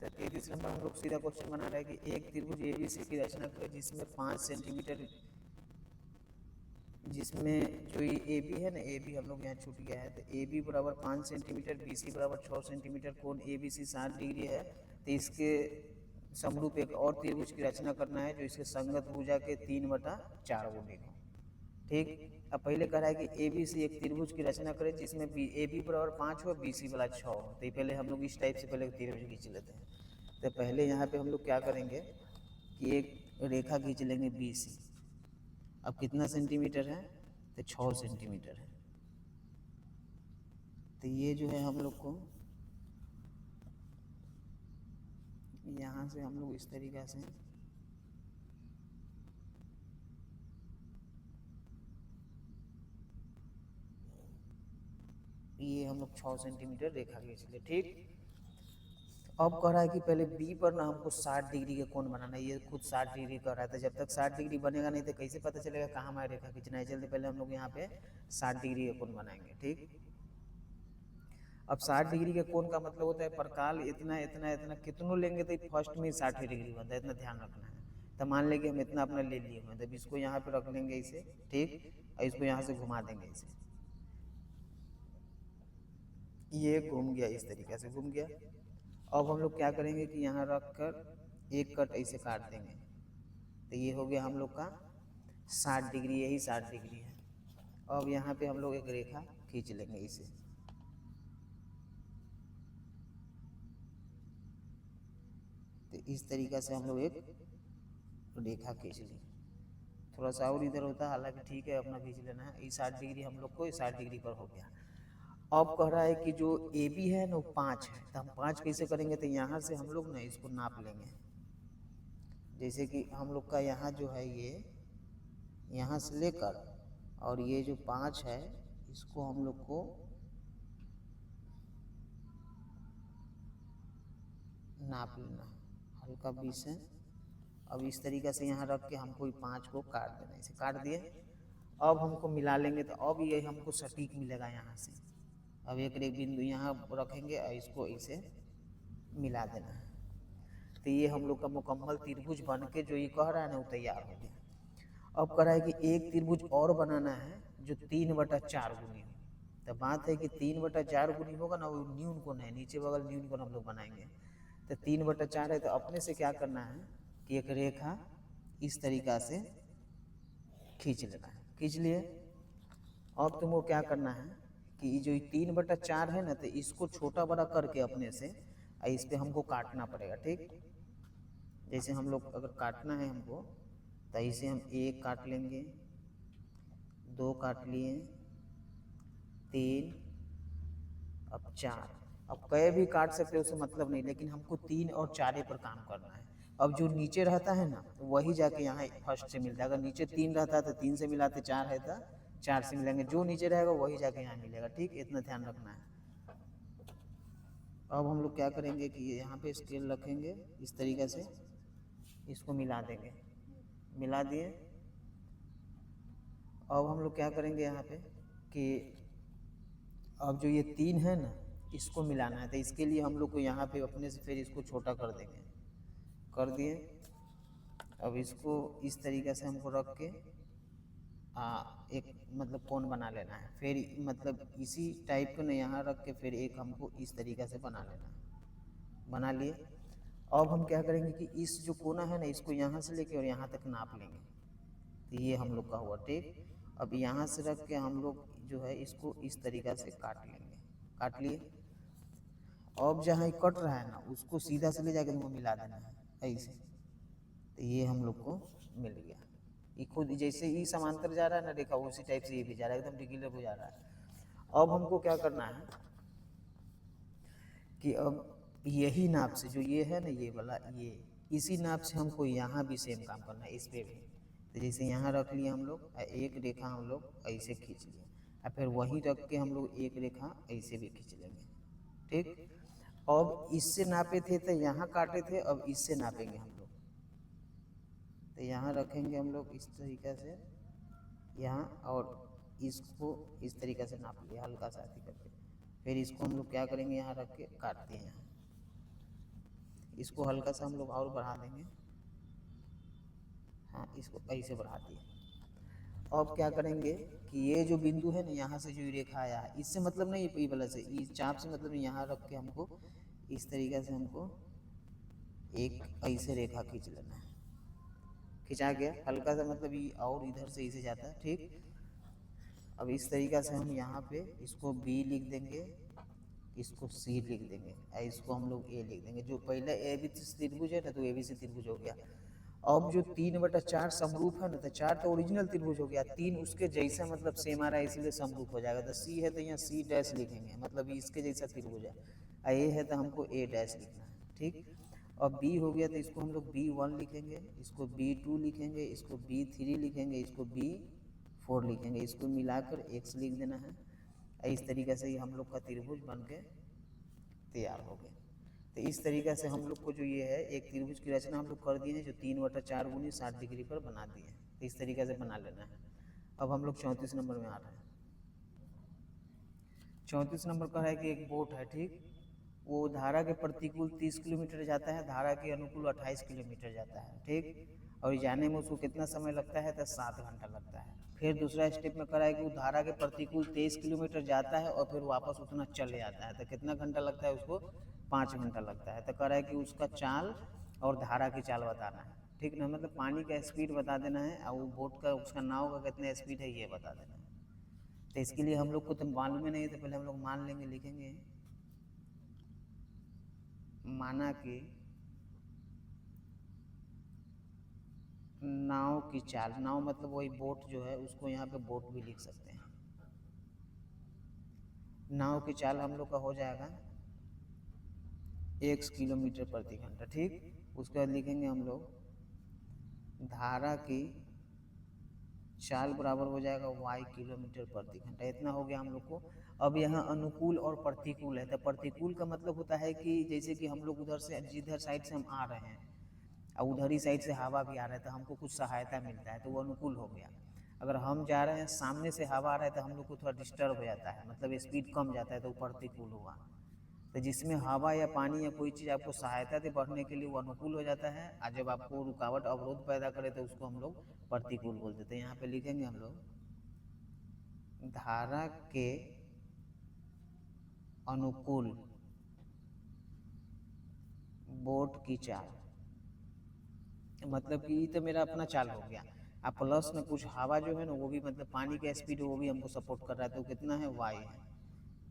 तो 33 नंबर हम लोग सीधा क्वेश्चन बना रहे हैं कि एक त्रिभुज एबीसी की रचना करें जिसमें 5 सेंटीमीटर, जिसमें जो ये ए बी है ना, ए बी हम लोग यहाँ छूट गया है, तो ए बी बराबर 5 सेंटीमीटर, बी सी बराबर 6 सेंटीमीटर, कोण ए बी सी 60 डिग्री है, तो इसके समरूप एक और त्रिभुज की रचना करना है जो इसके संगत भुजा के 3/4 गुणित हो। ठीक, अब पहले कह रहा है कि ए बी सी एक त्रिभुज की रचना करें जिसमें ए बी बराबर 5 हो, बी सी वाला 6 हो। तो पहले हम लोग इस टाइप से पहले त्रिभुज खींच लेते हैं। तो पहले यहाँ पे हम लोग क्या करेंगे कि एक रेखा खींच लेंगे बी सी। अब कितना सेंटीमीटर है, तो 6 सेंटीमीटर है। तो ये जो है हम लोग को यहाँ से हम लोग इस तरीक़ा से ये हम लोग 6 सेंटीमीटर रेखा खींच ले। ठीक, अब कह रहा है कि पहले बी पर ना हमको 60 डिग्री का कोण बनाना है। ये खुद 60 डिग्री कर रहा था, जब तक 60 डिग्री बनेगा नहीं तो कैसे पता चलेगा कहाँ हमारा रेखा खींचना है। जल्दी पहले हम लोग यहाँ पे 60 डिग्री का कोण बनाएंगे। ठीक, अब 60 डिग्री के कोण का मतलब होता है प्रकाल इतना इतना इतना कितनों लेंगे तो फर्स्ट में 60 डिग्री बनता है, इतना ध्यान रखना है। तो मान लेंगे हम इतना अपना ले लिए हुए, तब इसको यहाँ पे रख लेंगे इसे। ठीक, और इसको यहाँ से घुमा देंगे इसे, ये घूम गया, इस तरीके से घूम गया। अब हम लोग क्या करेंगे कि यहाँ रख कर एक कट ऐसे काट देंगे, तो ये हो गया हम लोग का 60 डिग्री, यही 60 डिग्री है। अब यहाँ पे हम लोग एक रेखा खींच लेंगे इसे, तो इस तरीक़ा से हम लोग एक रेखा खींच ली। थोड़ा सा और इधर होता है, हालांकि ठीक है, अपना खींच लेना है। ये 60 डिग्री हम लोग को 60 डिग्री पर हो गया। अब कह रहा है कि जो ए बी है ना वो 5 है, तो हम 5 कैसे करेंगे, तो यहाँ से हम लोग ना इसको नाप लेंगे। जैसे कि हम लोग का यहाँ जो है ये यहाँ से लेकर और ये जो 5 है इसको हम लोग को नाप लेना हल्का 20 है। अब इस तरीक़े से यहाँ रख के हमको 5 को काट देना, इसे काट दिए। अब हमको मिला लेंगे तो अब ये हमको सटीक मिलेगा यहाँ से। अब एक बिंदु यहाँ रखेंगे और इसको इसे मिला देना है, तो ये हम लोग का मुकम्मल त्रिभुज बन के जो ये कह रहा है ना वो तैयार हो गया। अब कह रहा है कि एक त्रिभुज और बनाना है जो 3/4 गुनी हो। तो बात है कि 3/4 गुनी होगा ना, वो न्यून कोण है, नीचे बगल न्यून कोण हम लोग बनाएंगे। तो 3/4 है, तो अपने से क्या करना है कि एक रेखा इस तरीक़ा से खींच लेना है। खींच लिए। अब तुमको क्या करना है कि जो 3/4 है ना, तो इसको छोटा बड़ा करके अपने से इस पे हमको काटना पड़ेगा। ठीक, जैसे हम लोग अगर काटना है हमको, तो इसे हम 1 काट लेंगे, 2 काट लिए, 3, अब 4। अब कई भी काट सकते हो, उससे मतलब नहीं, लेकिन हमको 3 और 4 पर काम करना है। अब जो नीचे रहता है ना वही जाके यहाँ फर्स्ट से मिलता है। अगर नीचे 3 रहता है तो 3 से मिलाते, 4 है तो 4 से मिलेंगे, जो नीचे रहेगा वही जाके यहाँ मिलेगा। ठीक, इतना ध्यान रखना है। अब हम लोग क्या करेंगे कि यहाँ पे स्केल रखेंगे इस तरीक़े से, इसको मिला देंगे, मिला दिए। अब हम लोग क्या करेंगे यहाँ पे कि अब जो ये 3 है ना इसको मिलाना है, तो इसके लिए हम लोग को यहाँ पे अपने से फिर इसको छोटा कर देंगे, कर दिए। अब इसको इस तरीक़े से हमको रख के एक मतलब कोण बना लेना है। फिर मतलब इसी टाइप को ना यहाँ रख के फिर एक हमको इस तरीक़े से बना लेना है। बना लिए। अब हम क्या करेंगे कि इस जो कोना है ना इसको यहाँ से लेके और यहाँ तक नाप लेंगे, तो ये हम लोग का हुआ। ठीक, अब यहाँ से रख के हम लोग जो है इसको इस तरीक़ा से काट लेंगे, काट लिए। अब जहाँ ये कट रहा है ना उसको सीधा से ले जाके तुमको मिला देना है ऐसे, तो ये हम लोग को मिल गया। ये खुद जैसे ही समांतर जा रहा है ना रेखा, उसी टाइप से ये भी जा रहा है, एकदम रेगुलर हो जा रहा है। अब हमको क्या करना है कि अब यही नाप से जो ये है ना ये वाला, ये इसी नाप से हमको यहाँ भी सेम काम करना है, इस पर भी। तो जैसे यहाँ रख लिए हम लोग, एक रेखा हम लोग ऐसे खींच लिए, और फिर वहीं रख के हम लोग एक रेखा ऐसे भी खींच लेंगे। ठीक, अब इससे नापे थे तो यहाँ काटे थे, अब इससे नापेंगे हम लोग, तो यहाँ रखेंगे हम लोग इस तरीक़े से यहाँ, और इसको इस तरीक़े से नाप लिया हल्का सा ऐसे करके। फिर इसको हम लोग क्या करेंगे यहाँ रख के काट दिए यहाँ इसको हल्का सा हम लोग और बढ़ा देंगे। हाँ, इसको ऐसे बढ़ा दिए। अब क्या करेंगे कि ये जो बिंदु है ना, यहाँ से जो रेखा आया है, इससे मतलब नहीं ये वाला से, इस चाप से मतलब यहाँ रख के हमको इस तरीके से हमको एक ऐसे रेखा खींच लेना है। खिंचा गया हल्का सा, मतलब ये और इधर से इसे जाता है, ठीक। अब इस तरीका से हम यहाँ पे इसको B लिख देंगे, इसको C लिख देंगे, और इसको हम लोग A लिख देंगे। जो पहले ABC त्रिभुज है ना, तो ABC त्रिभुज हो गया। अब जो 3/4 समरूप है ना, तो 4 तो ओरिजिनल त्रिभुज हो गया, 3 उसके जैसा मतलब सेम आ रहा है, इसलिए समरूप हो जाएगा। तो C है तो यहाँ C डैश लिखेंगे, मतलब इसके जैसा त्रिभुज है। A है तो हमको A डैश लिखना है, ठीक। अब B हो गया तो इसको हम लोग B1 लिखेंगे, इसको B2 लिखेंगे, इसको B3 लिखेंगे, इसको B4 लिखेंगे, इसको मिलाकर X लिख देना है। इस तरीके से ही हम लोग का त्रिभुज बन के तैयार हो गया। तो इस तरीके से हम लोग को जो ये है एक त्रिभुज की रचना हम लोग कर दिए हैं, जो 3/4 गुनी 60 डिग्री पर बना दिए। तो इस तरीके से बना लेना है। अब हम लोग 34 नंबर में आ रहे हैं। 34 नंबर का है कि एक बोट है, ठीक। वो धारा के प्रतिकूल 30 किलोमीटर जाता है, धारा के अनुकूल 28 किलोमीटर जाता है, ठीक। और जाने में उसको कितना समय लगता है? तो 7 घंटा लगता है। फिर दूसरा स्टेप में करा है कि वो धारा के प्रतिकूल 23 किलोमीटर जाता है और फिर वापस उतना चले आता है, तो कितना घंटा लगता है उसको? 5 घंटा लगता है। तो करा है कि उसका चाल और धारा की चाल बताना है, ठीक ना, मतलब पानी का स्पीड बता देना है, और वो बोट का, उसका नाव का कितना स्पीड है ये बता देना है। तो इसके लिए हम लोग को तो मालूम ही नहीं है, तो पहले हम लोग मान लेंगे, लिखेंगे माना कि नाव की चाल, नाव मतलब वही बोट जो है, उसको यहाँ पे बोट भी लिख सकते हैं। नाव की चाल हम लोग का हो जाएगा x किलोमीटर प्रति घंटा, ठीक। उसके बाद लिखेंगे हम लोग धारा की चाल बराबर हो जाएगा y किलोमीटर प्रति घंटा। इतना हो गया हम लोग को। अब यहाँ अनुकूल और प्रतिकूल है, तो प्रतिकूल का मतलब होता है कि जैसे कि हम लोग उधर से, जिधर साइड से हम आ रहे हैं और उधर ही साइड से हवा भी आ रहा है, तो हमको कुछ सहायता मिलता है, तो वो अनुकूल हो गया। अगर हम जा रहे हैं सामने से हवा आ रहा है, तो हम लोग को थोड़ा डिस्टर्ब हो जाता है, मतलब स्पीड कम जाता है, तो वो प्रतिकूल हुआ। तो जिसमें हवा या पानी या कोई चीज़ आपको सहायता दे बढ़ने के लिए, वो अनुकूल हो जाता है, और जब आपको रुकावट अवरोध पैदा करे तो उसको हम लोग प्रतिकूल बोल देते हैं। यहाँ पे लिखेंगे हम लोग धारा के अनुकूल बोट की चाल, मतलब कि तो मेरा अपना चाल हो गया। अब प्लस में कुछ हवा जो है ना, वो भी मतलब पानी का स्पीड वो भी हमको सपोर्ट कर रहा है, तो कितना है? y है।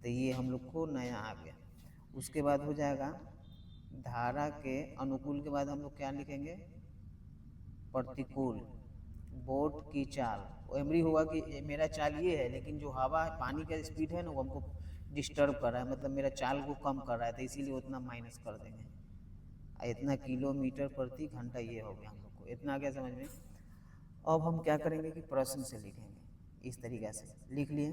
तो ये हम लोग को नया आ गया। उसके बाद हो जाएगा धारा के अनुकूल के बाद हम लोग क्या लिखेंगे? प्रतिकूल बोट की चाल। एमरी होगा कि मेरा चाल ये है, लेकिन जो हवा पानी का स्पीड है ना, वो हमको डिस्टर्ब कर रहा है, मतलब मेरा चाल को कम कर रहा है, तो इसीलिए उतना माइनस कर देंगे। इतना किलोमीटर प्रति घंटा ये हो गया हम लोग को। इतना आ गया समझ में? अब हम क्या करेंगे कि प्रश्न से लिखेंगे, इस तरीके से लिख लिए।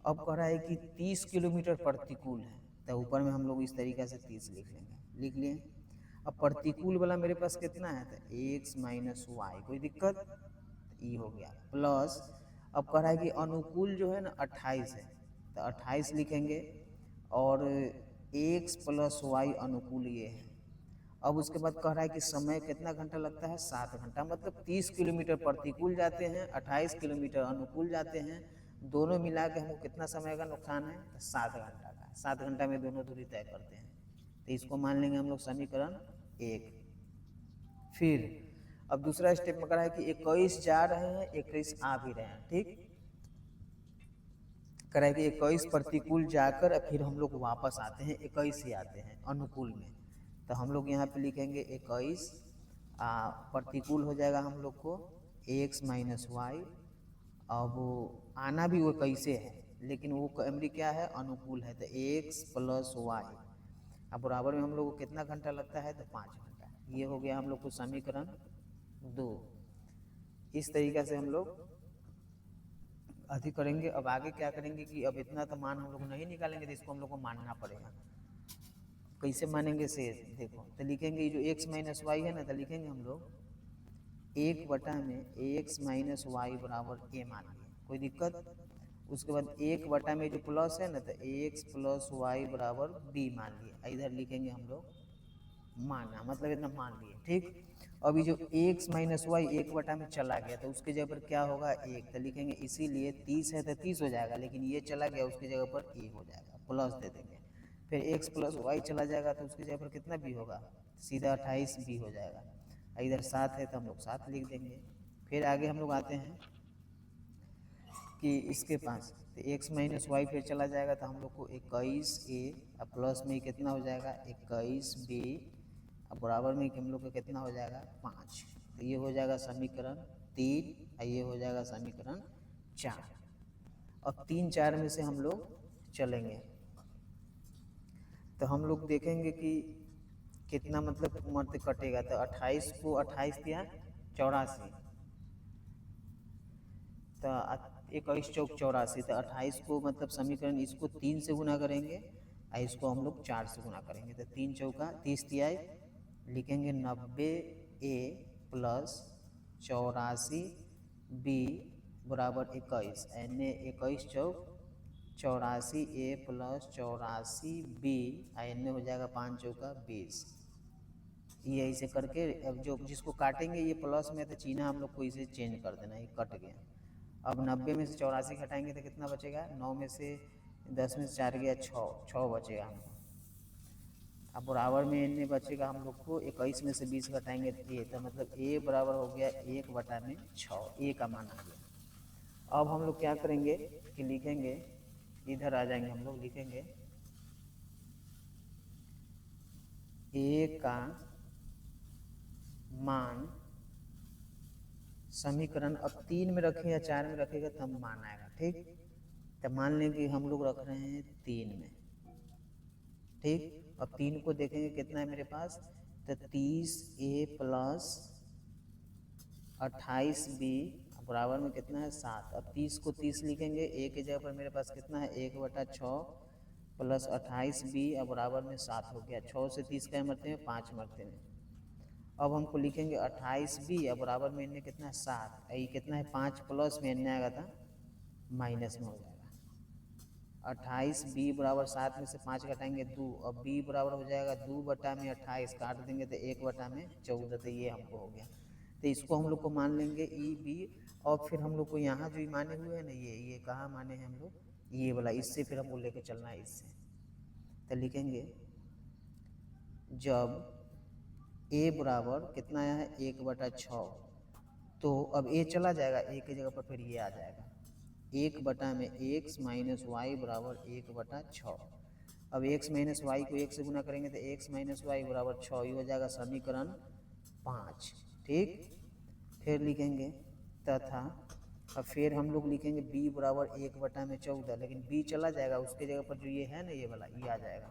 अब कह रहा है कि 30 किलोमीटर प्रतिकूल है, तो ऊपर में हम लोग इस तरीके से 30 लिख लेंगे, लिख लिए। अब प्रतिकूल वाला मेरे पास कितना है? तो x माइनस वाई, कोई दिक्कत? ई हो गया प्लस। अब कह रहा है कि अनुकूल जो है ना 28 है, तो 28 लिखेंगे, और x प्लस वाई अनुकूल ये है। अब उसके बाद कह रहा है कि समय कितना घंटा लगता है? 7 घंटा, मतलब 30 किलोमीटर प्रतिकूल जाते हैं, 28 किलोमीटर अनुकूल जाते हैं, दोनों मिला के हमको कितना समय का नुकसान है? तो 7 घंटा का। 7 घंटा में दोनों दूरी तय करते हैं, तो इसको मान लेंगे हम लोग समीकरण 1। फिर अब दूसरा स्टेप में करा है कि 21 जा रहे हैं, 21 आ भी रहे हैं, ठीक। करा है कि 21 प्रतिकूल जाकर फिर हम लोग वापस आते हैं, 21 ही आते हैं अनुकूल में। तो हम लोग यहाँ पे लिखेंगे 21 प्रतिकूल हो जाएगा हम लोग को x माइनस वाई। अब आना भी वो कैसे है, लेकिन वो कैमरी क्या है? अनुकूल है, तो x प्लस वाई। अब बराबर में हम लोग को कितना घंटा लगता है? तो 5 घंटा। ये हो गया हम लोग को समीकरण 2। इस तरीक़े से हम लोग अधिक करेंगे। अब आगे क्या करेंगे कि अब इतना तो मान हम लोग नहीं निकालेंगे, तो इसको हम लोग को मानना पड़ेगा। कैसे मानेंगे से देखो, तो लिखेंगे जो x माइनस वाई है ना, तो लिखेंगे हम लोग 1 में x माइनस वाई बराबर a मान लिए, कोई दिक्कत? उसके बाद 1 में जो प्लस है ना, तो x प्लस वाई बराबर b मान लिए। इधर लिखेंगे हम लोग माना, मतलब इतना मान लिए, ठीक। अभी जो x माइनस वाई 1 में चला गया तो उसके जगह पर क्या होगा 1, तो लिखेंगे इसीलिए 30 है तो 30 हो जाएगा, लेकिन ये चला गया उसकी जगह पर a हो जाएगा, प्लस दे देंगे। फिर x प्लस वाई चला जाएगा तो उसकी जगह पर कितना b होगा, सीधा 28 b हो जाएगा। इधर 7 है तो हम लोग 7 लिख देंगे। फिर आगे हम लोग आते हैं कि इसके पास तो x माइनस वाई फिर चला जाएगा तो हम लोग को 21a और प्लस में कितना हो जाएगा 21b और बराबर में हम लोग का कितना हो जाएगा 5। तो ये हो जाएगा समीकरण 3 और ये हो जाएगा समीकरण 4। अब 3 4 में से हम लोग चलेंगे तो हम लोग देखेंगे कि कितना मतलब मर्द कटेगा। तो 28 को 28 दिया 84, तो 21 चौक 84, तो 28 को मतलब समीकरण इसको 3 से गुना करेंगे और इसको हम लोग 4 से गुना करेंगे। तो 3 चौका 30 दिया, लिखेंगे 90a प्लस 84b बराबर 21, यानी 21 चौक 84a प्लस 84b एन हो जाएगा 5 चौका 20। ये ऐसे करके अब जो जिसको काटेंगे ये प्लस में तो चिन्ह हम लोग को इसे चेंज कर देना, ये कट गया। अब 90 में से 84 घटाएंगे तो कितना बचेगा, 9 में से 10 में से 4 गया 6 बचेगा हमको। अब बराबर में एन बचेगा हम लोग को 21 में से 20 घटाएंगे ए, तो मतलब ए बराबर हो गया 1/6, ए का मान आ गया। अब हम लोग क्या करेंगे कि लिखेंगे, इधर आ जाएंगे हम लोग, लिखेंगे ए का मान समीकरण अब 3 में रखें या 4 में रखेगा तब मान आएगा, ठीक। तो मान लें कि हम लोग रख रहे हैं 3 में, ठीक। अब 3 को देखेंगे कितना है मेरे पास, तो 30a प्लस 28b बराबर में कितना है 7। अब 30 को 30 लिखेंगे, a की जगह पर मेरे पास कितना है 1/6 प्लस 28b और बराबर में 7 हो गया। 6 से 30 क्या मरते हैं 5 मरते हैं। अब हमको लिखेंगे 28b और बराबर में इनने कितना है 7, ये कितना है 5 प्लस में इनने आएगा था माइनस में हो जाएगा। 28b बराबर 7 में से 5 घटाएंगे 2, अब b बराबर हो जाएगा 2/28, काट देंगे तो 1/14, तो ये हमको हो गया। तो इसको हम लोग को मान लेंगे ई बी। और फिर हम लोग को यहाँ जो माने हुए हैं ना, ये कहाँ माने हैं हम लोग, ये वाला, इससे फिर हमको लेके चलना है इससे। तो लिखेंगे जब a बराबर कितना है 1/6, तो अब a चला जाएगा, a की जगह पर फिर ये आ जाएगा 1 में x माइनस वाई बराबर 1/6। अब x माइनस वाई को 1 से गुना करेंगे तो x माइनस वाई बराबर 6, ये हो जाएगा समीकरण 5, ठीक। फिर लिखेंगे तथा अब फिर हम लोग लिखेंगे b बराबर 1/14, लेकिन b चला जाएगा, उसके जगह पर जो ये है ना ये वाला ये आ जाएगा।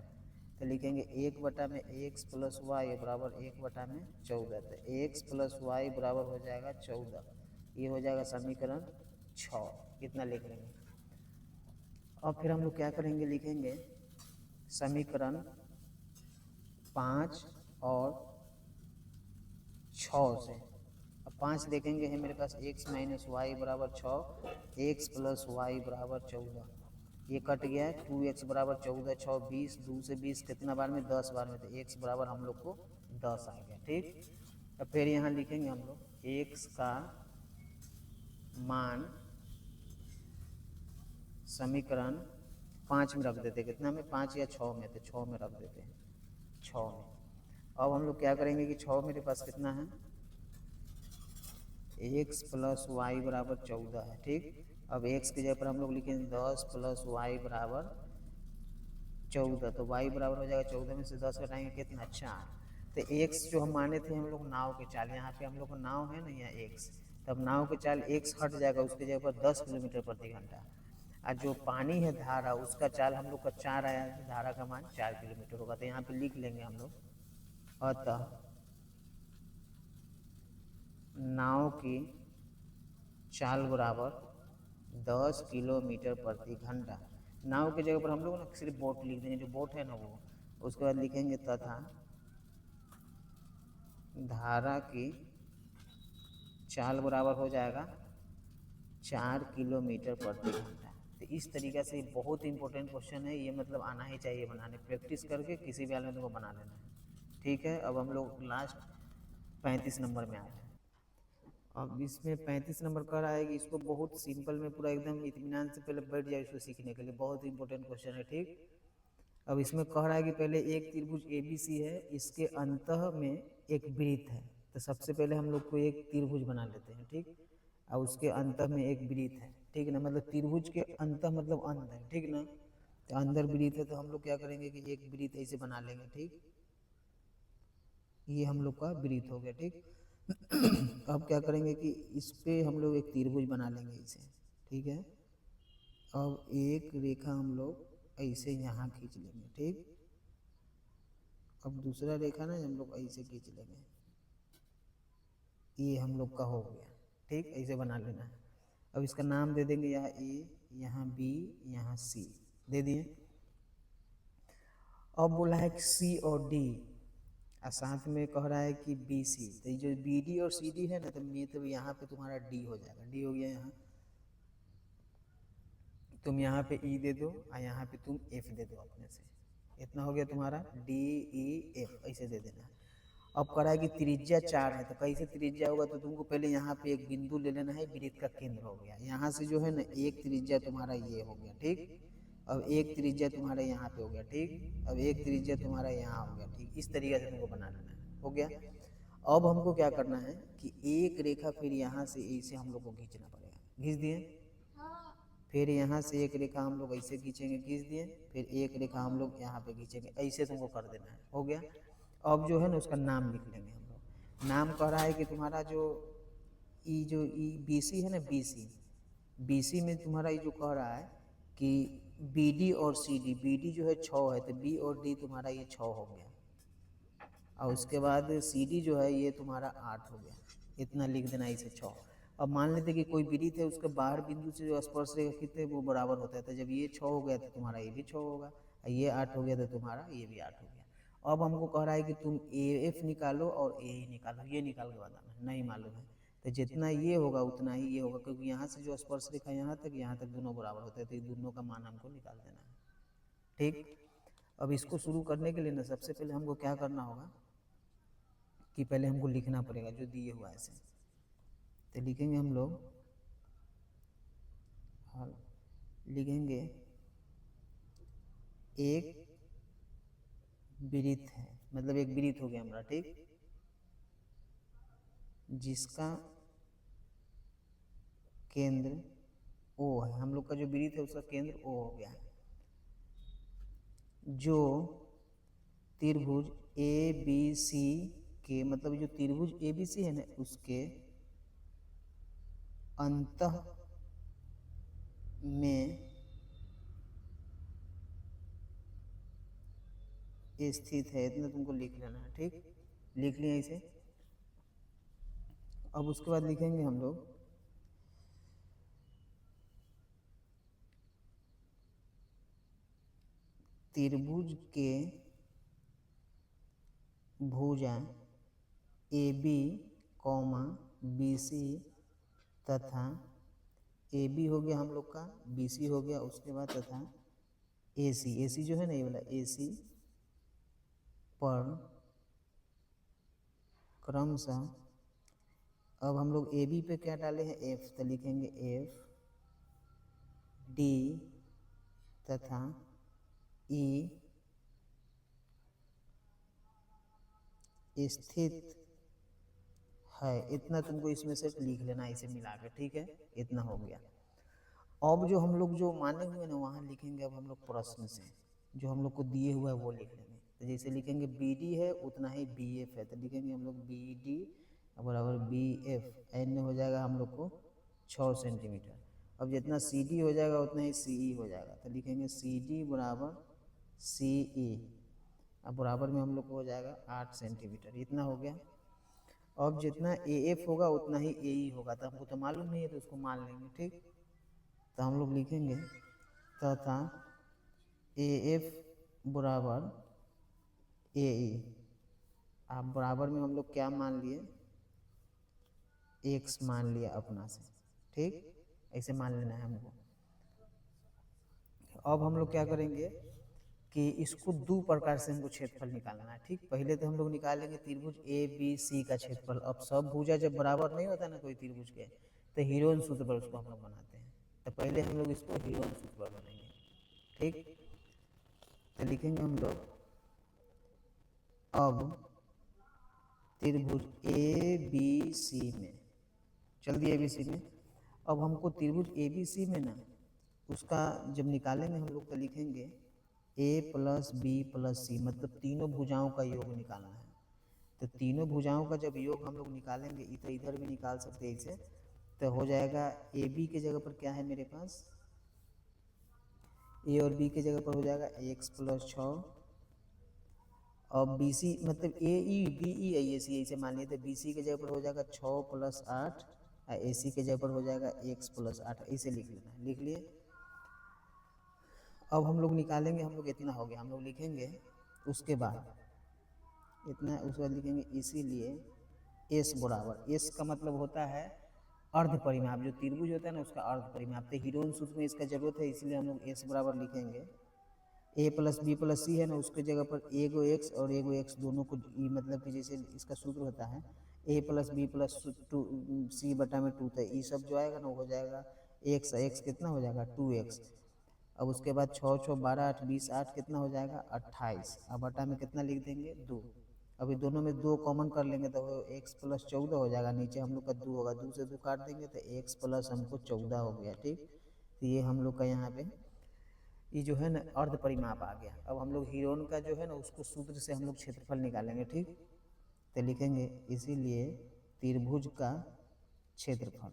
तो लिखेंगे 1 में x प्लस वाई बराबर 1/14, तो x प्लस वाई बराबर हो जाएगा 14, ये हो जाएगा समीकरण 6, इतना लिख लेंगे। अब फिर हम लोग क्या करेंगे, लिखेंगे समीकरण 5 और 6 से। अब 5 देखेंगे है मेरे पास x माइनस वाई बराबर 6, x प्लस वाई बराबर 14, ये कट गया है 2x बराबर 14, 6 20, 2 से 20 कितना बार में 10 बार में, तो x बराबर हम लोग को 10 आ गया, ठीक। तो फिर यहाँ लिखेंगे हम लोग x का मान समीकरण 5 में रख देते, कितना में 5 या 6 में, तो 6 में रख देते हैं 6 में। अब हम लोग क्या करेंगे कि 6 मेरे पास कितना है x प्लस वाई बराबर 14 है, ठीक। अब x की जगह पर हम लोग लिखेंगे 10 प्लस वाई बराबर 14, तो y बराबर हो जाएगा 14 में से 10 घटाएंगे कितना 4। तो x जो हम माने थे हम लोग नाव के चाल, यहाँ पे हम लोग को नाव है ना यहाँ x, तब नाव के चाल x हट जाएगा, उसकी जगह पर 10 किलोमीटर प्रति घंटा। और जो पानी है धारा उसका चाल हम लोग का 4 आया, धारा का मान 4 किलोमीटर होगा। तो यहाँ पे लिख लेंगे हम लोग, अतः नाव की चाल बराबर 10 किलोमीटर प्रति घंटा। नाव की जगह पर हम लोग ना सिर्फ बोट लिख देंगे, जो बोट है ना वो, उसके बाद लिखेंगे तथा धारा की चाल बराबर हो जाएगा 4 किलोमीटर प्रति घंटा। तो इस तरीक़े से बहुत इंपॉर्टेंट क्वेश्चन है ये, मतलब आना ही चाहिए बनाने, प्रैक्टिस करके किसी भी हाल में तुमको बना लेना है। ठीक है, अब हम लोग लास्ट 35 नंबर में आ रहे हैं। अब इसमें 35 नंबर कह रहा है कि इसको बहुत सिंपल में पूरा एकदम इत्मीनान से पहले बैठ जाए इसको सीखने के लिए, बहुत इंपॉर्टेंट क्वेश्चन है। ठीक, अब इसमें कह रहा है कि पहले एक त्रिभुज ABC है, इसके अंतः में एक वृत्त है। तो सबसे पहले हम लोग को एक त्रिभुज बना लेते हैं। ठीक, और उसके अंतः में एक वृत्त है। ठीक ना, मतलब त्रिभुज के अंतः मतलब अंदर। ठीक ना, तो अंदर वृत्त है तो हम लोग क्या करेंगे कि एक वृत्त ऐसे बना लेंगे। ठीक, ये हम लोग का वृत्त हो गया। ठीक, अब क्या करेंगे कि इस पे हम लोग एक त्रिभुज बना लेंगे इसे। ठीक है, अब एक रेखा हम लोग ऐसे यहाँ खींच लेंगे। ठीक, अब दूसरा रेखा ना हम लोग ऐसे खींच लेंगे, ये हम लोग का हो गया। ठीक, ऐसे बना लेना है। अब इसका नाम दे देंगे, यहाँ A, यहाँ B, यहाँ C दे दिए। अब बोला है कि C और D, और साथ में कह रहा है कि BC, तो ये जो BD और CD है ना, तो यहाँ पे तुम्हारा D हो जाएगा। D हो गया, यहाँ तुम यहाँ पे E दे दो और यहाँ पे तुम F दे दो अपने से, इतना हो गया तुम्हारा DEF, ऐसे दे देना है। अब कह रहा है कि त्रिज्या 4 है, तो कैसे त्रिज्या होगा, तो तुमको पहले यहाँ पे एक बिंदु ले लेना है, वृत्त का केंद्र हो गया। यहाँ से जो है ना एक त्रिज्या तुम्हारा ये हो गया। ठीक, अब एक त्रिज्या तुम्हारा यहाँ पे हो गया। ठीक, अब एक त्रिज्या तुम्हारा यहाँ हो गया। ठीक, इस तरीके से तुमको बना लेना है, हो गया। अब हमको क्या करना है कि एक रेखा फिर यहाँ से ऐसे हम लोग को खींचना पड़ेगा। खींच दिए, फिर यहाँ से एक रेखा हम लोग ऐसे खींचेंगे, खींच दिए, फिर एक रेखा हम लोग यहाँ पे खींचेंगे, ऐसे तुमको कर देना है, हो गया। अब जो है ना उसका नाम लिख लेंगे हम लोग। नाम कह रहा है कि तुम्हारा जो BC है ना, BC में तुम्हारा ये जो कह रहा है कि BD और CD, BD जो है 6 है, तो B और D तुम्हारा ये 6 हो गया, और उसके बाद CD जो है ये तुम्हारा 8 हो गया। इतना लिख देना इसे 6। अब मान लेते कि कोई वृत्त है, उसके बाहर बिंदु से जो स्पर्श रेखा कितने वो बराबर होता है, तो जब ये 6 हो गया तो तुम्हारा ये भी 6 होगा, और ये 8 हो गया तो तुम्हारा ये भी 8 हो गया। अब हमको कह रहा है कि तुम AF निकालो और AE निकालो, ये निकाल के बताना, नहीं मालूम है तो जितना ये होगा उतना ही ये होगा, क्योंकि यहाँ से जो स्पर्श रेखा यहाँ तक दोनों बराबर होते हैं, तो ये दोनों का मान हमको निकाल देना है। ठीक, अब इसको शुरू करने के लिए ना सबसे पहले हमको क्या करना होगा कि पहले हमको लिखना पड़ेगा जो दिए हुआ है ऐसे, तो लिखेंगे हम लोग, हाँ लिखेंगे एक वृत्त है, मतलब एक वृत्त हो गया हमारा। ठीक, जिसका केंद्र O है, हम लोग का जो वृत्त है उसका केंद्र O हो गया, जो त्रिभुज ABC के, मतलब जो त्रिभुज ABC है ना उसके अंतः में स्थित है, इतना तुमको लिख लेना है। ठीक, लिख लिया इसे। अब उसके बाद लिखेंगे हम लोग त्रिभुज के भुजा AB, BC तथा AB हो गया हम लोग का, BC हो गया, उसके बाद तथा AC जो है ना ये वाला AC पर क्रमशः, अब हम लोग AB पे क्या डाले हैं F, तो लिखेंगे F, D तथा E स्थित है, इतना तुमको इसमें से लिख लेना इसे मिला के। ठीक है, इतना हो गया। अब जो हम लोग जो माने हुए ना वहाँ लिखेंगे, अब हम लोग प्रश्न से जो हम लोग को दिए हुआ है वो लिख लेंगे। तो जैसे लिखेंगे BD है उतना ही BF है, तो लिखेंगे हम लोग BD बराबर BF, एन हो जाएगा हम लोग को 6 सेंटीमीटर। अब जितना CD हो जाएगा उतना ही CE हो जाएगा, तो लिखेंगे CD बराबर CE, अब बराबर में हम लोग को हो जाएगा 8 सेंटीमीटर, इतना हो गया। अब जितना AF होगा उतना ही AE होगा, तो हमको तो मालूम नहीं है तो उसको मान लेंगे। ठीक, तो हम लोग लिखेंगे तथा AF बराबर AE, अब बराबर में हम लोग क्या मान लिए, X मान लिया अपना से। ठीक, ऐसे मान लेना है हमको। अब हम लोग क्या करेंगे कि इसको दो प्रकार से हमको क्षेत्रफल निकालना है। ठीक, पहले तो हम लोग निकालेंगे त्रिभुज ए बी सी का क्षेत्रफल। अब सब भुजा जब बराबर नहीं होता ना कोई त्रिभुज के, तो हीरोन सूत्र पर उसको हम लोग बनाते हैं। तो पहले हम लोग इसको हीरोन सूत्र पर बनाएंगे। ठीक, तो लिखेंगे हम लोग अब त्रिभुज ए बी सी में, चल दिया ए बी सी में। अब हमको त्रिभुज ए बी सी में ना उसका जब निकालेंगे हम लोग तो लिखेंगे ए प्लस बी प्लस सी, मतलब तीनों भुजाओं का योग निकालना है। तो तीनों भुजाओं का जब योग हम लोग निकालेंगे, तो इधर भी निकाल सकते हैं इसे, तो हो जाएगा ए बी के जगह पर क्या है मेरे पास, ए और बी के जगह पर हो जाएगा एक्स प्लस 6। और बी सी मतलब ए ई बी ई ए सी ऐसे मान लिए, तो बी सी के जगह पर हो जाएगा 6 प्लस 8 और ए सी के जगह पर हो जाएगा एक्स प्लस 8। ऐसे लिख लेना, लिख लिए। अब हम लोग निकालेंगे, हम लोग इतना हो गया, हम लोग लिखेंगे उसके बाद इतना, उसके बाद लिखेंगे इसीलिए एस बराबर, एस का मतलब होता है अर्ध परिमाप, जो त्रिभुज होता है ना उसका अर्ध परिमाप। तो हीरोन सूत्र में इसका जरूरत है, इसलिए हम लोग एस बराबर लिखेंगे। ए प्लस बी प्लस सी है ना, उसके जगह पर एगो एक्स और एगो एक्स दोनों को, मतलब कि जैसे इसका सूत्र होता है ए प्लस बी प्लस टू सी बटा में 2, तो ये सब जो आएगा ना वो हो जाएगा एक्स, एक्स कितना हो जाएगा 2x। अब उसके बाद 6 6 12 8 20 8 कितना हो जाएगा 28। अब बटा में कितना लिख देंगे 2। अभी दोनों में 2 कॉमन कर लेंगे तो एक्स प्लस 14 हो जाएगा, नीचे हम लोग का 2 होगा, 2 से 2 काट देंगे तो एक्स प्लस हमको 14 हो गया। ठीक, तो ये हम लोग का यहाँ पे ये जो है ना अर्ध परिमाप आ गया। अब हम लोग हीरोन का जो है ना उसको सूत्र से हम लोग क्षेत्रफल निकालेंगे। ठीक, तो लिखेंगे इसीलिए त्रिभुज का क्षेत्रफल,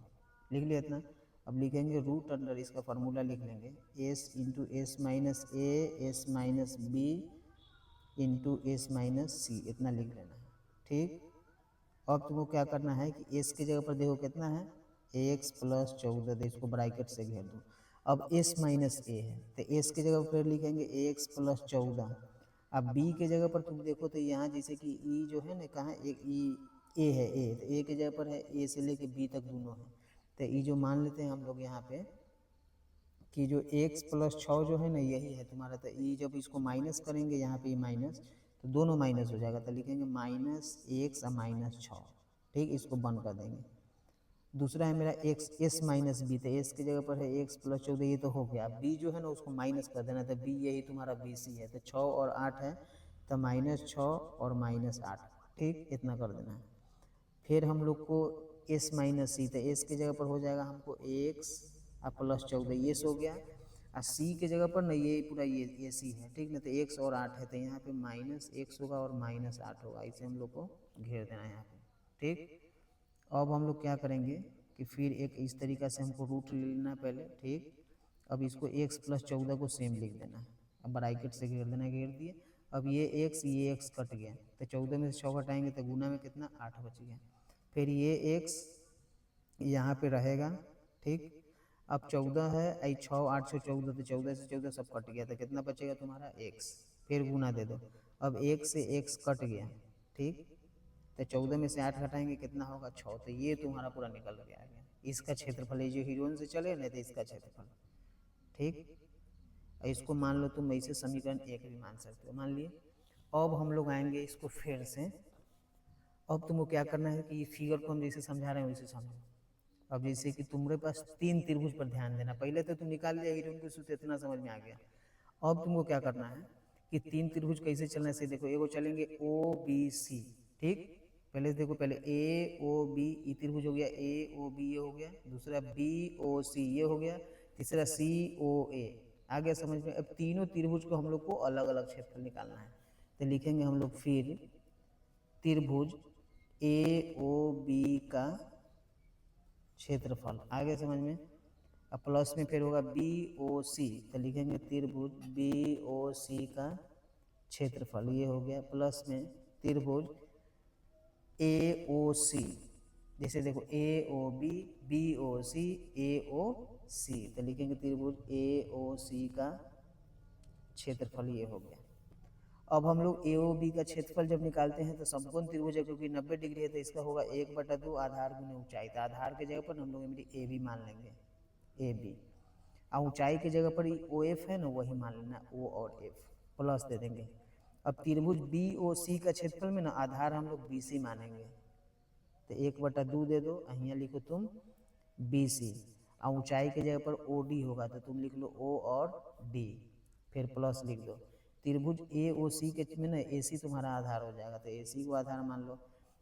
लिख लिया इतना। अब लिखेंगे रूट अंडर, इसका फार्मूला लिख लेंगे s into s minus a s minus b into s minus c, इतना लिख लेना है। ठीक, अब तुमको क्या करना है कि एस की जगह पर देखो कितना है एक्स प्लस 14, तो इसको ब्रैकेट से घेर दो। अब एस माइनस ए है तो एस की जगह पर लिखेंगे एक्स प्लस 14। अब बी के जगह पर तुम देखो तो यहाँ जैसे कि ई जो है ना कहाँ एक ई ए है, ए तो ए की जगह पर है, ए से लेके बी तक दोनों है। तो ये जो मान लेते हैं हम लोग यहाँ पे कि जो x प्लस 6 जो है ना यही है तुम्हारा, तो ये जब इसको माइनस करेंगे यहाँ पे माइनस, तो दोनों माइनस हो जाएगा, तो लिखेंगे माइनस एक्स और माइनस 6। ठीक, इसको बंद कर देंगे। दूसरा है मेरा एक्स एस माइनस बी, तो एस की जगह पर है एक्स प्लस 14, ये तो हो गया। बी जो है ना उसको माइनस कर देना, तो बी यही तुम्हारा बी सी है, तो 6 और 8 है तो माइनस 6 और माइनस 8। ठीक, इतना कर देना है। फिर हम लोग को एस माइनस सी, तो एस की जगह पर हो जाएगा हमको एक्स और प्लस 14, ये हो गया। और सी के जगह पर ना ये पूरा ये सी है। ठीक ना, तो एक्स और 8 है तो यहाँ पे माइनस एक्स होगा और माइनस 8 होगा, इसे हम लोग को घेर देना है यहाँ पे। ठीक, अब हम लोग क्या करेंगे कि फिर एक इस तरीक़ा से हमको रूट ले लेना पहले। ठीक, अब इसको एक्स प्लस 14 को सेम लिख देना है, अब ब्रैकेट से घेर देना, घेर दिए। अब ये एक्स कट गया, तो 14 में से 6 घटाएंगे तो गुना में कितना 8 बच गया। फिर ये एक्स यहाँ पे रहेगा। ठीक, अब 14 है, 6 8 से 14, तो 14 से 14 सब कट गया, तो कितना बचेगा तुम्हारा एक्स, फिर गुना दे दो। अब एक से एक्स कट गया। ठीक, तो 14 में से 8 घटाएंगे कितना होगा 6, तो ये तुम्हारा पूरा निकल के आ गया। इसका क्षेत्रफल है जो हीरोन से चले ना, तो इसका क्षेत्रफल। ठीक, इसको मान लो तुम ऐसे समीकरण 1 भी मान सकते हो, मान लिए। अब हम लोग आएंगे इसको फिर से, अब तुमको क्या करना है कि फिगर को हम जैसे समझा रहे हैं वैसे समझो। अब जैसे कि तुम्हारे पास 3 त्रिभुज पर ध्यान देना, पहले तो तुम निकाल लिया हीरोन के सूत्र, इतना समझ में आ गया। अब तुमको क्या करना है कि 3 त्रिभुज कैसे चलना है, देखो एगो चलेंगे ओ बी सी। ठीक, पहले देखो, पहले ए ओ बी, ई त्रिभुज हो गया, ए ओ बी ये हो गया। दूसरा बी ओ सी ये हो गया। तीसरा सी ओ ए, आ गया समझ में। अब तीनों त्रिभुज को हम लोग को अलग अलग क्षेत्रफल निकालना है, तो लिखेंगे हम लोग फिर त्रिभुज ए ओ बी का क्षेत्रफल, आ गया समझ में। अब प्लस में फिर होगा बी ओ सी, तो लिखेंगे त्रिभुज बी ओ सी का क्षेत्रफल, ये हो गया। प्लस में त्रिभुज ए ओ सी, जैसे देखो ए ओ बी, बी ओ सी, ए ओ सी, तो लिखेंगे त्रिभुज ए ओ सी का क्षेत्रफल, ये हो गया। अब हम लोग ए ओ बी का क्षेत्रफल जब निकालते हैं तो समकोण त्रिभुज है, क्योंकि 90 डिग्री है, तो इसका होगा 1/2 आधार गुने ऊंचाई, तो आधार के जगह पर हम लोग ए बी मान लेंगे, ए बी। और ऊंचाई की जगह पर ओ एफ है ना, वही मान लेना, ओ और एफ। प्लस दे देंगे। अब त्रिभुज बी ओ सी का क्षेत्रफल में ना आधार हम लोग बी सी मानेंगे, तो 1/2 दे दो, यहाँ लिखो तुम बी सी, और ऊंचाई की जगह पर ओ डी होगा तो तुम लिख लो ओ और डी, फिर प्लस लिख दो। त्रिभुज ए ओ सी के में ना ए सी तुम्हारा आधार हो जाएगा, तो ए सी को आधार मान लो।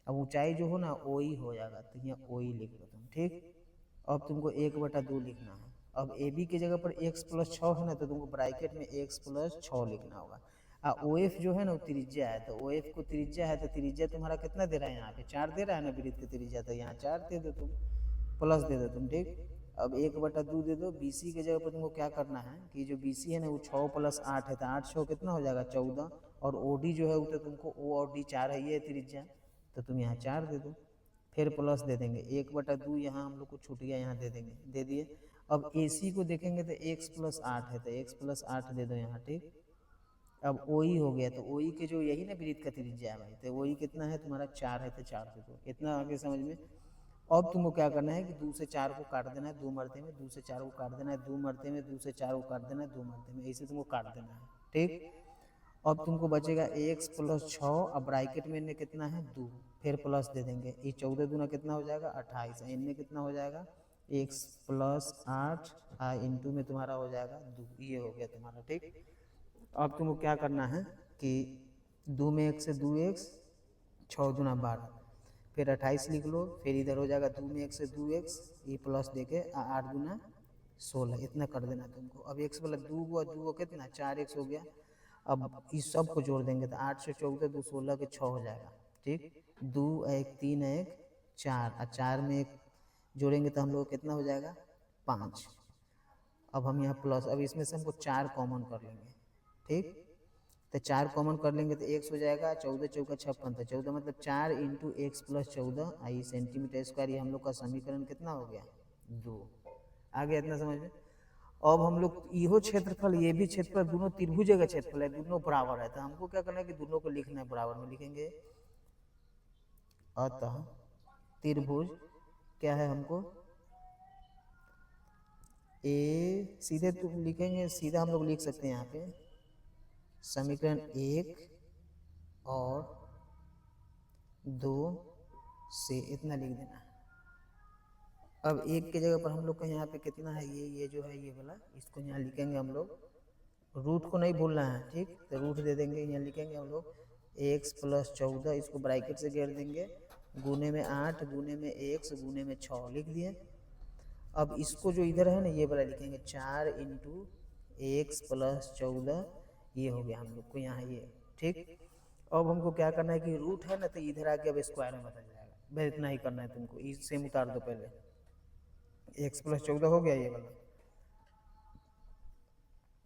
अब ऊंचाई जो हो ना ओ ई हो जाएगा, तो यहाँ ओ ई लिख लो तुम, ठीक। अब तुमको 1/2 लिखना है। अब ए बी की जगह पर x+6 है ना, तो तुमको ब्रैकेट में x+6 लिखना होगा। ओ एफ जो है ना वो त्रिज्या है, तो ओ एफ को त्रिज्या है, तो त्रिज्या तुम्हारा कितना दे रहा है यहाँ पे 4 दे रहा है ना वृत्त की त्रिज्या, तो यहाँ 4 दे दो तुम, प्लस दे दो तुम, ठीक। अब 1/2 दे दो। बी सी की जगह पर तुमको क्या करना है कि जो बी सी है ना वो 6 + 8 है, तो 8 6 कितना हो जाएगा 14, और ओ डी जो है वो तो तुमको ओ और डी 4 है ये त्रिज्या, तो तुम यहाँ 4 दे दो, फिर प्लस दे देंगे। 1/2 यहाँ हम लोग को छूट गया, यहाँ दे देंगे, दे दिए। अब ए सी को देखेंगे तो x+8 है, तो x+8 दे दो यहाँ, ठीक। अब ओ ई हो गया, तो ओ ई के जो यही ना वृत्त का त्रिज्या है भाई, तो ओ ई कितना है तुम्हारा 4 है, तो 4 दे दो। इतना आगे समझ में। अब तुमको क्या करना है कि 2 से 4 को काट देना है 2 मरते में, 2 से 4 को काट देना है 2 मरते में, 2 से 4 को काट देना है 2 मरते में, ऐसे तुमको काट देना है, ठीक। अब तुमको बचेगा x+6, अब ब्रैकेट में इनमें कितना है 2, फिर प्लस दे देंगे। ये 14 दूना कितना हो जाएगा 28, इनमें कितना हो जाएगा x+8 इंटू में तुम्हारा हो जाएगा 2, ये हो गया तुम्हारा, ठीक। अब तुमको क्या करना है कि 2 में 1 से 2x, 6 दूना 12, फिर 28 लिख लो, फिर इधर हो जाएगा 2 में 1 से 2x, ये प्लस दे के 8 दूना 16, इतना कर देना तुमको। अब x वाला 2 कितना 4x हो गया। अब इस सब को जोड़ देंगे तो 8 से 14 2 16 के 6 हो जाएगा, ठीक। 2 1 3 1 4, और 4 में 1 जोड़ेंगे तो हम लोग कितना हो जाएगा 5। अब हम यहाँ प्लस, अब इसमें से हमको 4 कॉमन कर लेंगे, ठीक। तो 4 कॉमन कर लेंगे तो x हो जाएगा 14 चौका 56, तो 14 मतलब 4 × x+14 आई सेंटीमीटर स्क्वायर, ये हम लोग का समीकरण कितना हो गया 2। आ गया इतना समझ में। अब हम लोग इहो क्षेत्रफल ये भी क्षेत्रफल दोनों त्रिभुज का क्षेत्रफल है, दोनों बराबर है, तो हमको क्या करना है कि दोनों को लिखना है बराबर में, लिखेंगे अतः त्रिभुज क्या है हमको ए, सीधे तुम लिखेंगे, सीधा हम लोग लिख सकते हैं यहाँ पे समीकरण 1 और 2 से इतना लिख देना है। अब 1 की जगह पर हम लोग का यहाँ पे कितना है, ये जो है ये वाला, इसको यहाँ लिखेंगे हम लोग, रूट को नहीं भूलना है, ठीक। तो रूट दे देंगे, यहाँ लिखेंगे हम लोग x+14, इसको ब्रैकेट से घेर देंगे, गुने में 8 गुने में x गुने में 6 लिख दिए। अब इसको जो इधर है ना ये वाला लिखेंगे 4 × x+14, ये हो गया हम लोग को यहाँ ये, ठीक। अब हमको क्या करना है कि रूट है ना तो इधर आके अब स्क्वायर में बदल जाएगा, बस इतना ही करना है तुमको, इस सेम उतार दो पहले, x+14 हो गया ये वाला,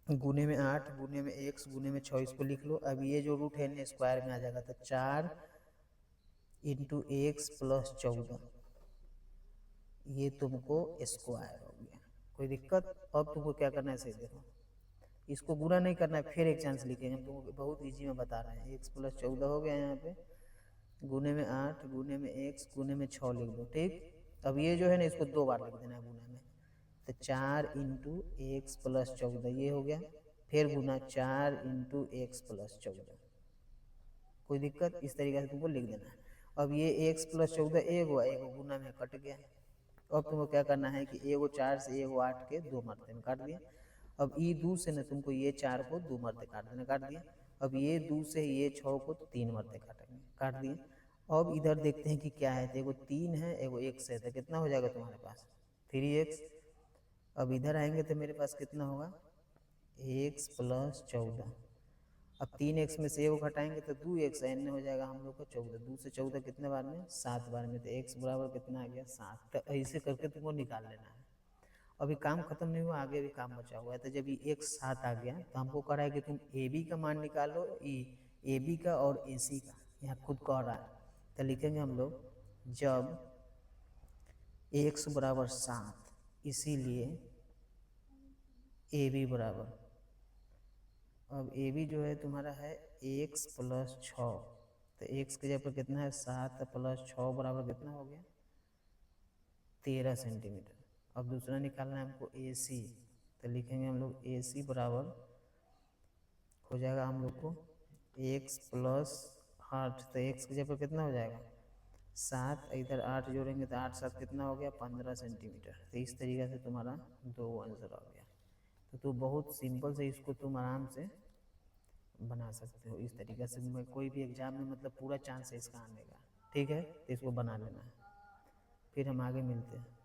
गुने में 8 गुने में x गुने में 6, इसको लिख लो। अब ये जो रूट है ना स्क्वायर में आ जाएगा, तो 4 × x+14, ये तुमको स्क्वायर हो गया, कोई दिक्कत। अब तुमको क्या करना है सही देखो, इसको गुना नहीं करना है, फिर एक चांस लिखेंगे, हम तुमको बहुत इजी में बता रहे हैं। x+14 हो गया यहाँ पे, गुने में 8 गुने में x गुने में 6 लिख दो, ठीक। अब ये जो है ना इसको 2 बार लिख देना है गुना में, तो 4 × x+14 ये हो गया, फिर गुना 4 × x+14, कोई दिक्कत, इस तरीके से तुमको लिख देना है। अब ये x+14 एगो गुना में कट गया। अब तुमको क्या करना है कि एगो 4 से एगो 8 के 2 मरते में काट दिया। अब ये 2 से ना तुमको ये 4 को 2 मरते काट देना, काट दिया। अब ये 2 से ये 6 को 3 मरते काटेंगे, काट दिए। अब इधर देखते हैं कि क्या है, तो एगो 3 है एगो x है, तो कितना हो जाएगा तुम्हारे पास 3x। अब इधर आएंगे तो मेरे पास कितना होगा x+14, अब 3x में से एगो घटाएंगे तो 2x, एन हो जाएगा हम लोग को 14, 2 से 14 कितने बार में 7 बार में, तो x बराबर कितना आ गया 7। तो ऐसे करके तुमको निकाल लेना है। अभी काम खत्म नहीं हुआ, आगे भी काम बचा हुआ है। तो जब ये x 7 आ गया तो हमको कह रहा है कि तुम ए बी का मान निकालो, ए बी का और ए सी का, यहाँ खुद कह रहा है। तो लिखेंगे हम लोग जब x बराबर 7, इसीलिए ए बी बराबर, अब ए बी जो है तुम्हारा है x+6, तो x के जगह पर कितना है 7 + 6 बराबर कितना हो गया 13 सेंटीमीटर। अब दूसरा निकालना है हमको ए सी, तो लिखेंगे हम लोग ए सी बराबर हो जाएगा हम लोग को x प्लस 8, तो x की जगह कितना हो जाएगा 7, इधर 8 जोड़ेंगे तो 8 7 कितना हो गया 15 सेंटीमीटर। तो इस तरीके से तुम्हारा 2 आंसर आ गया। तो तुम बहुत सिंपल से इसको तुम आराम से बना सकते हो इस तरीके से। मैं कोई भी एग्जाम में मतलब पूरा चांस है इसका आने का, ठीक है, तो इसको बना लेना है। फिर हम आगे मिलते हैं।